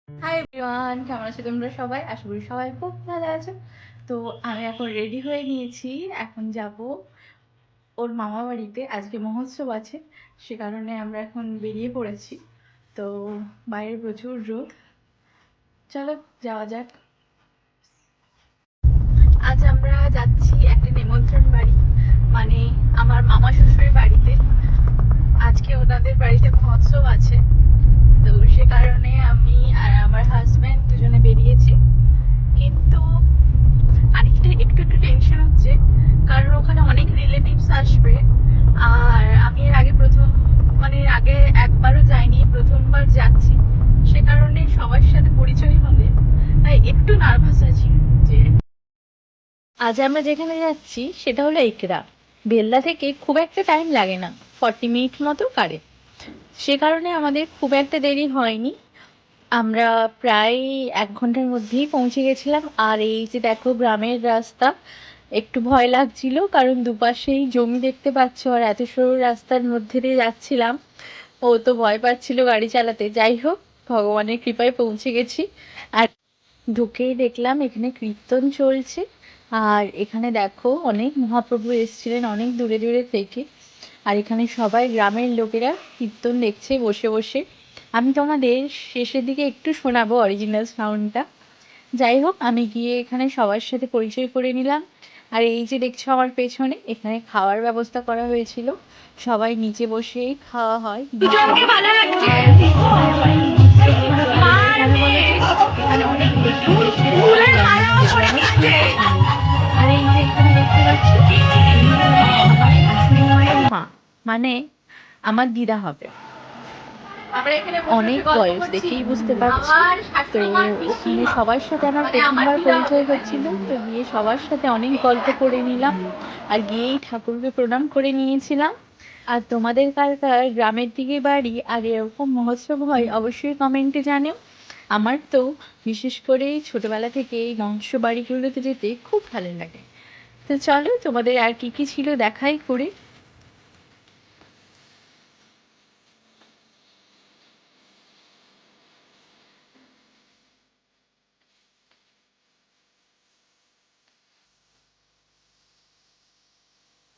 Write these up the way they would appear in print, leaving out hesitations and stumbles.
Hi everyone, কেমন আছো তোমরা সবাই? আশা করি সবাই খুব ভালো আছো। তো আমি এখন রেডি হয়ে নিয়েছি। এখন যাব ওর মামা বাড়িতে। আজকে মহোৎসব আছে, সে কারণে আমরা এখন বেরিয়ে পড়েছি। তো বাইরে প্রচুর রোদ, চলো যাওয়া যাক। আজ আমরা যাচ্ছি একটা নিমন্ত্রণ বাড়ি, মানে আমার মামা শ্বশুরের বাড়িতে। আজকে ওনাদের বাড়িতে মহোৎসব আছে, তো সে কারণে আমি আর আমার হাজব্যান্ড দুজনে বেরিয়েছি। কিন্তু আরেকটা একটু একটু টেনশন হচ্ছে, কারণ ওখানে অনেক রিলেটিভস আসবে। আর আমি এর আগে আগে একবারও যাইনি, প্রথমবার যাচ্ছি। সে কারণে সবার সাথে পরিচয় হবে, তাই একটু নার্ভাস আছি। যে আজ আমরা যেখানে যাচ্ছি সেটা হলো ইকরা। বেল্লা থেকে খুব একটা টাইম লাগে না, 40 মিনিট মতো কারে। সে কারণে আমাদের খুব একটা দেরি হয়নি। আমরা প্রায় 1 ঘন্টার মধ্যেই পৌঁছে গেছিলাম। আর এই যে দেখো গ্রামের রাস্তা, একটু ভয় লাগছিল কারণ দুপাশেই জমি দেখতে পাচ্ছ, আর এত সরু রাস্তার মধ্যে দিয়ে যাচ্ছিলাম। ও তো ভয় পাচ্ছিল গাড়ি চালাতে। যাই হোক, ভগবানের কৃপায় পৌঁছে গেছি। আর ঢুকেই দেখলাম এখানে কীর্তন চলছে। আর এখানে দেখো অনেক মহাপ্রভু এসেছিলেন অনেক দূরে দূরে থেকে। আর এখানে সবাই গ্রামের লোকেরা কীর্তন দেখছে বসে বসে। আমি তোমাদের শেষের দিকে একটু শোনাবো অরিজিনাল সাউন্ডটা। যাই হোক, আমি গিয়ে এখানে সবার সাথে পরিচয় করে নিলাম। আর এই যে দেখছো আমার পেছনে, এখানে খাওয়ার ব্যবস্থা করা হয়েছিল। সবাই নিচে বসেই খাওয়া হয়। এখানে অনেক বেশি বেশি আর এই যে এখানে দেখতে পাচ্ছি, ইনি হলেন আমার শাশুড়ি মায়ের মা, মানে আমার দিদা হবে। অনেক বয়স দেখেই বুঝতে পারছি। তো এখানে সবার সাথে আমার প্রথমবার পরিচয় হচ্ছিল, তো গিয়ে সবার সাথে অনেক গল্প করে নিলাম। আর গিয়েই ঠাকুরকে প্রণাম করে নিয়েছিলাম। আর তোমাদের কার কার গ্রামের দিকে বাড়ি আর এরকম মহোৎসব হয় অবশ্যই কমেন্টে জানিও। আমার তো বিশেষ করে ছোটবেলা থেকে এই বংশ বাড়িগুলোতে যেতে খুব ভালো লাগে। তো চলো তোমাদের আর কি কি ছিল দেখাই করে।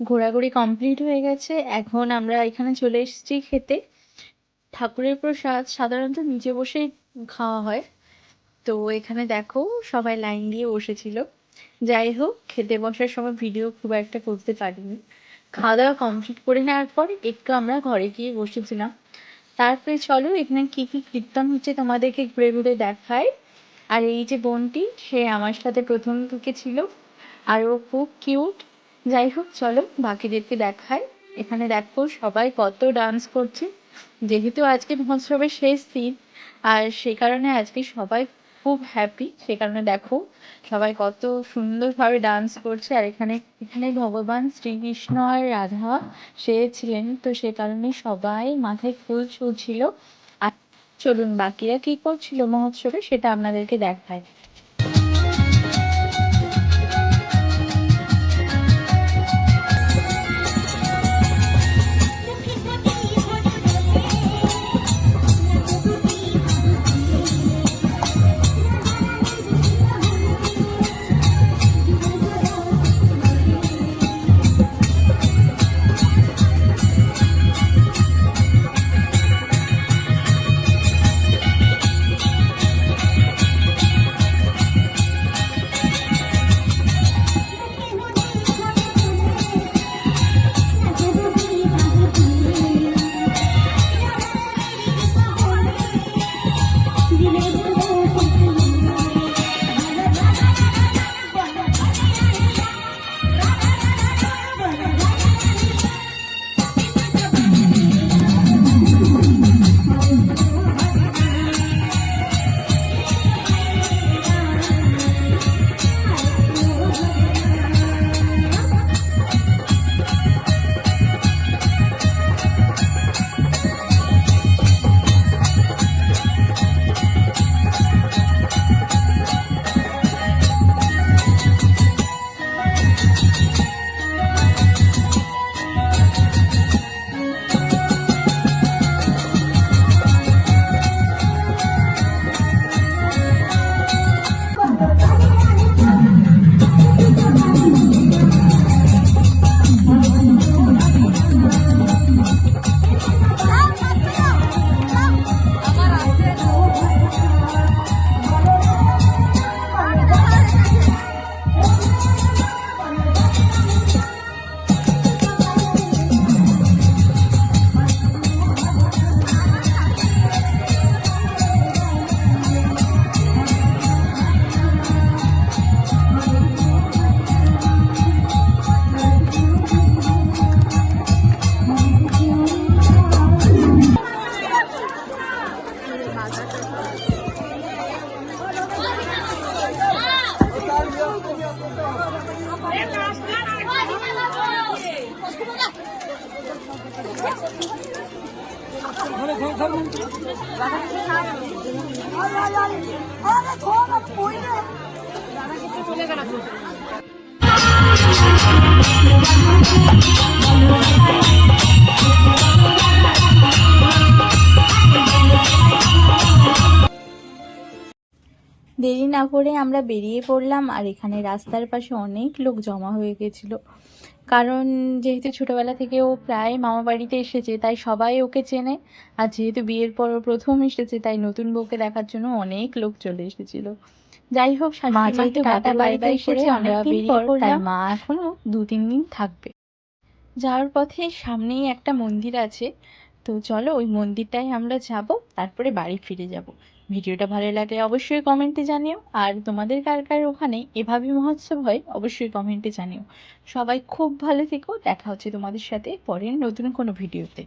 ঘোরাঘুরি কমপ্লিট হয়ে গেছে, এখন আমরা এখানে চলে এসেছি খেতে। ঠাকুরের প্রসাদ সাধারণত নিচে বসেই খাওয়া হয়, তো এখানে দেখো সবাই লাইন দিয়ে বসেছিল। যাই হোক, খেতে বসার সময় ভিডিও খুব একটা করতে পারিনি। খাওয়া দাওয়া কমপ্লিট করে নেওয়ার পর একটু আমরা ঘরে গিয়ে বসেছিলাম। তারপরে চলো এখানে কি কি কীর্তন হচ্ছে তোমাদেরকে ঘুরে ঘুরে দেখায়। আর এই যে বোনটি, সে আমার সাথে প্রথম থেকে ছিল, আর ও খুব কিউট। যাই হোক, চলো বাকিদেরকে দেখাই। এখানে দেখো সবাই কত ডান্স করছে, যেহেতু আজকে মহোৎসবের শেষ দিন, আর সে কারণে আজকে সবাই খুব হ্যাপি। সে কারণে দেখো সবাই কত সুন্দরভাবে ডান্স করছে। আর এখানে এখানে ভগবান শ্রীকৃষ্ণ আর রাধা সে ছিলেন, তো সে কারণে সবাই মাথায় ফুল ছুঁছিল। আর চলুন বাকিরা কি করছিল মহোৎসবে সেটা আপনাদেরকে দেখায়। দেরি না করে আমরা বেরিয়ে পড়লাম। আর এখানে রাস্তার পাশে অনেক লোক জমা হয়ে গেছিল, কারণ যেহেতু ছোটবেলা থেকে ও প্রায় মামা বাড়িতে এসেছে তাই সবাই ওকে চেনে। আর যেহেতু বিয়ের পর ও প্রথম এসেছে তাই নতুন বউকে দেখার জন্য অনেক লোক চলে এসেছিল। যাই হোক, মা যেহেতু বাবার বাড়িতে এসেছে অনেকদিন পর, তাই মা এখনো 2-3 দিন থাকবে। যাওয়ার পথে সামনেই একটা মন্দির আছে, তো চলো ওই মন্দিরটায় আমরা যাব, তারপরে বাড়ি ফিরে যাব। ভিডিওটা ভালো লাগলে অবশ্যই কমেন্টে জানিও, আর তোমাদের কার কার ওখানে এভাবে মহোৎসব হয় অবশ্যই কমেন্টে জানিও। সবাই খুব ভালো থেকো, দেখা হচ্ছে তোমাদের সাথে পরের নতুন কোনো ভিডিওতে।